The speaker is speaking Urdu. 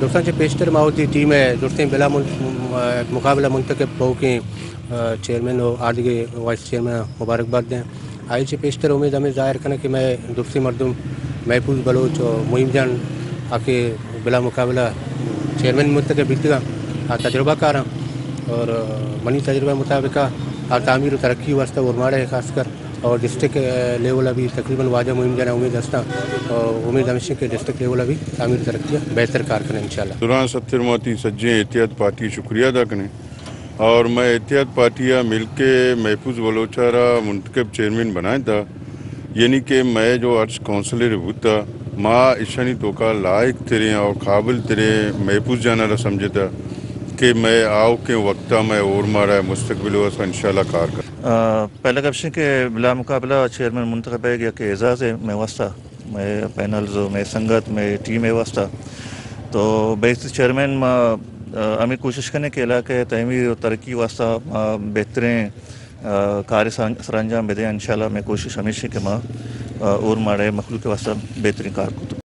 دوستان پیشتر ماوتی ٹیم ہے دوستیں بلا مقابلہ منتخب بہو کے چیئرمین اور آدھے وائس چیئرمین مبارکباد دیں آئی سے پیشتر امید ہمیں ظاہر کرنا کہ میں دوستی مردم محفوظ بلوچ اور مہم جان آ کے بلا مقابلہ چیئرمین منتخب بکتا تجربہ کار ہوں اور منی تجربہ مطابق تعمیر و ترقی واسطہ ورماڑے خاص کر اور ڈسٹرک لیول ابھی تقریباً واجہ مہم جانا امید ہستا اور امید ہمیشہ کہ ڈسٹرک لیول ابھی تعمیر ترقی بہتر کار کریں انشاءاللہ. دوران ستر موتی سجے احتیاط پارٹی شکریہ ادا کریں اور میں احتیاط پارٹیاں مل کے محفوظ بلوچارا منتخب چیئرمین بنائیں تھا یعنی کہ میں جو ارض کونسلر ہوتا ماں اشانی تو کا لائق تیرے اور قابل تیرے محفوظ جانا رہا سمجھتا کہ میں آؤ کے وقتہ میں اور مارا مستقبل واسطہ انشاءاللہ کار کر پہلا کپشن کے بلا مقابلہ چیئرمین منتخب ہے گیا کہ اعزاز ہے میں واسطہ میں پینلز میں سنگت میں ٹیم ہے واسطہ تو بیس چیئرمین ہمیں کوشش کرنے کے علاقے تعمیر و ترقی واسطہ بہترین کار سر انجام دیں انشاءاللہ میں کوشش ہمیشہ کہ ماں اور مارے مخلوق کے واسطہ بہترین کار کو